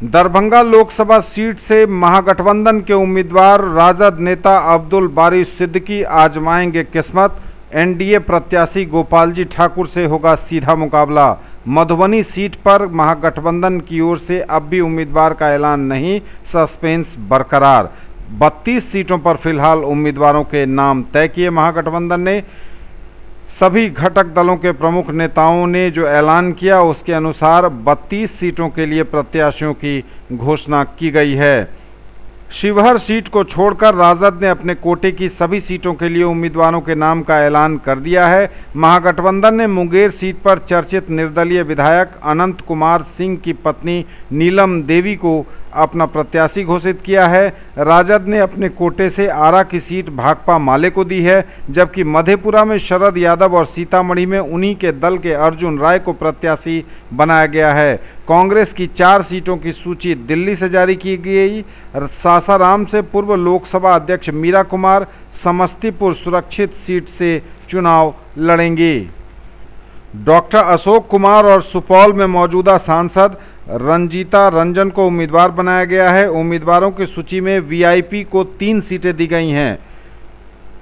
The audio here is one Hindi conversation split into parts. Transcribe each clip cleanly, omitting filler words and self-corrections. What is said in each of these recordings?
दरभंगा लोकसभा सीट से महागठबंधन के उम्मीदवार राजद नेता अब्दुल बारी सिद्दीकी आजमाएंगे किस्मत। एनडीए प्रत्याशी गोपाल जी ठाकुर से होगा सीधा मुकाबला। मधुबनी सीट पर महागठबंधन की ओर से अब भी उम्मीदवार का ऐलान नहीं, सस्पेंस बरकरार। 32 सीटों पर फिलहाल उम्मीदवारों के नाम तय किए महागठबंधन ने। सभी घटक दलों के प्रमुख नेताओं ने जो ऐलान किया उसके अनुसार 32 सीटों के लिए प्रत्याशियों की घोषणा की गई है। शिवहर सीट को छोड़कर राजद ने अपने कोटे की सभी सीटों के लिए उम्मीदवारों के नाम का ऐलान कर दिया है। महागठबंधन ने मुंगेर सीट पर चर्चित निर्दलीय विधायक अनंत कुमार सिंह की पत्नी नीलम देवी को अपना प्रत्याशी घोषित किया है। राजद ने अपने कोटे से आरा की सीट भाकपा माले को दी है, जबकि मधेपुरा में शरद यादव और सीतामढ़ी में उन्हीं के दल के अर्जुन राय को प्रत्याशी बनाया गया है। कांग्रेस की 4 सीटों की सूची दिल्ली से जारी की गई। सासाराम से पूर्व लोकसभा अध्यक्ष मीरा कुमार समस्तीपुर सुरक्षित सीट से चुनाव लड़ेंगी। डॉक्टर अशोक कुमार और सुपौल में मौजूदा सांसद रंजीता रंजन को उम्मीदवार बनाया गया है। उम्मीदवारों की सूची में वीआईपी को 3 सीटें दी गई हैं,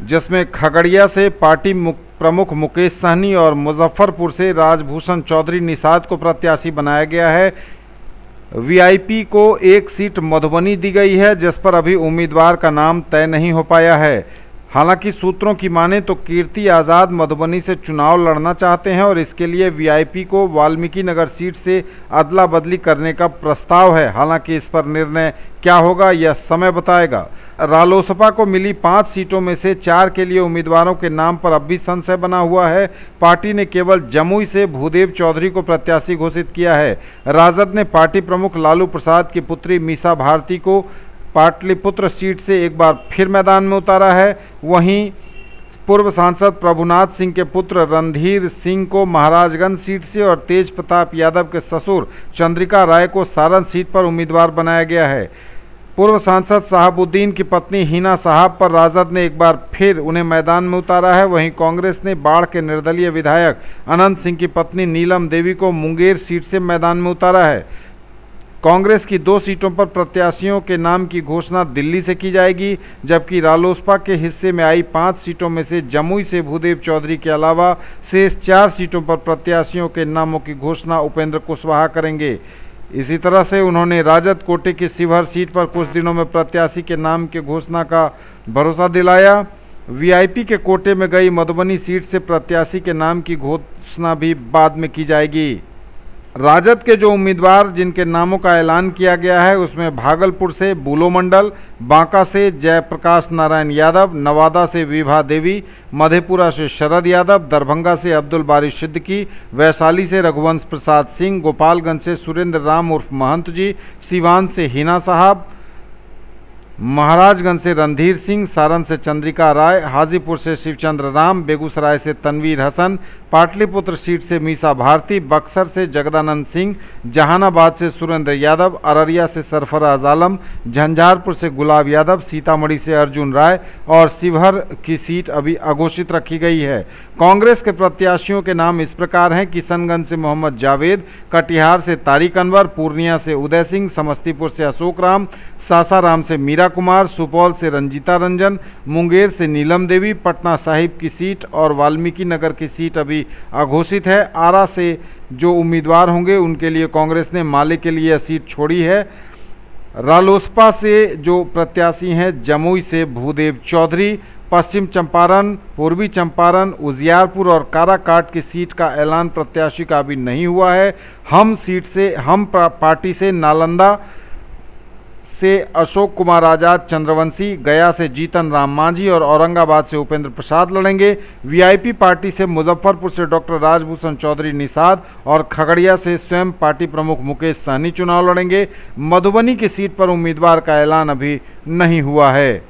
जिसमें खगड़िया से पार्टी प्रमुख मुकेश सहनी और मुजफ्फरपुर से राजभूषण चौधरी निषाद को प्रत्याशी बनाया गया है। वीआईपी को 1 सीट मधुबनी दी गई है, जिस पर अभी उम्मीदवार का नाम तय नहीं हो पाया है। हालांकि सूत्रों की माने तो कीर्ति आज़ाद मधुबनी से चुनाव लड़ना चाहते हैं और इसके लिए वीआईपी को वाल्मीकि नगर सीट से अदला बदली करने का प्रस्ताव है। हालांकि इस पर निर्णय क्या होगा यह समय बताएगा। रालोसपा को मिली 5 सीटों में से 4 के लिए उम्मीदवारों के नाम पर अब भी संशय बना हुआ है। पार्टी ने केवल जमुई से भूदेव चौधरी को प्रत्याशी घोषित किया है। राजद ने पार्टी प्रमुख लालू प्रसाद की पुत्री मीसा भारती को पाटलिपुत्र सीट से एक बार फिर मैदान में उतारा है। वहीं पूर्व सांसद प्रभुनाथ सिंह के पुत्र रणधीर सिंह को महाराजगंज सीट से और तेज प्रताप यादव के ससुर चंद्रिका राय को सारण सीट पर उम्मीदवार बनाया गया है। पूर्व सांसद साहबुद्दीन की पत्नी हिना साहब पर राजद ने एक बार फिर उन्हें मैदान में उतारा है। वहीं कांग्रेस ने बाढ़ के निर्दलीय विधायक अनंत सिंह की पत्नी नीलम देवी को मुंगेर सीट से मैदान में उतारा है। कांग्रेस की 2 सीटों पर प्रत्याशियों के नाम की घोषणा दिल्ली से की जाएगी, जबकि रालोसपा के हिस्से में आई 5 सीटों में से जमुई से भूदेव चौधरी के अलावा शेष 4 सीटों पर प्रत्याशियों के नामों की घोषणा उपेंद्र कुशवाहा करेंगे। इसी तरह से उन्होंने राजद कोटे की शिवहर सीट पर कुछ दिनों में प्रत्याशी के नाम की घोषणा का भरोसा दिलाया। वीआईपी के कोटे में गई मधुबनी सीट से प्रत्याशी के नाम की घोषणा भी बाद में की जाएगी। राजद के जो उम्मीदवार जिनके नामों का ऐलान किया गया है उसमें भागलपुर से बुलो मंडल, बांका से जयप्रकाश नारायण यादव, नवादा से विभा देवी, मधेपुरा से शरद यादव, दरभंगा से अब्दुल बारी सिद्दीकी, वैशाली से रघुवंश प्रसाद सिंह, गोपालगंज से सुरेंद्र राम उर्फ महंत जी, सिवान से हिना साहब, महाराजगंज से रणधीर सिंह, सारण से चंद्रिका राय, हाजीपुर से शिवचंद्र राम, बेगूसराय से तनवीर हसन, पाटलिपुत्र सीट से मीसा भारती, बक्सर से जगदानंद सिंह, जहानाबाद से सुरेंद्र यादव, अररिया से सरफराज आलम, झंझारपुर से गुलाब यादव, सीतामढ़ी से अर्जुन राय और शिवहर की सीट अभी अघोषित रखी गई है। कांग्रेस के प्रत्याशियों के नाम इस प्रकार हैं: किशनगंज से मोहम्मद जावेद, कटिहार से तारिक अनवर, पूर्णिया से उदय सिंह, समस्तीपुर से अशोक राम, सासाराम से मीरा कुमार, सुपौल से रंजीता रंजन, मुंगेर से नीलम देवी, पटना साहिब की सीट और वाल्मीकि नगर की सीट अभी अघोषित है। आरा से जो उम्मीदवार होंगे उनके लिए कांग्रेस ने माले के लिए सीट छोड़ी है। रालोसपा से जो प्रत्याशी हैं जमुई से भूदेव चौधरी, पश्चिम चंपारण, पूर्वी चंपारण, उजियारपुर और काराकाट की सीट का ऐलान प्रत्याशी का अभी नहीं हुआ है। हम पार्टी से नालंदा से अशोक कुमार आजाद चंद्रवंशी, गया से जीतन राम मांझी और औरंगाबाद से उपेंद्र प्रसाद लड़ेंगे। वीआईपी पार्टी से मुजफ्फरपुर से डॉक्टर राजभूषण चौधरी निषाद और खगड़िया से स्वयं पार्टी प्रमुख मुकेश सहनी चुनाव लड़ेंगे। मधुबनी की सीट पर उम्मीदवार का ऐलान अभी नहीं हुआ है।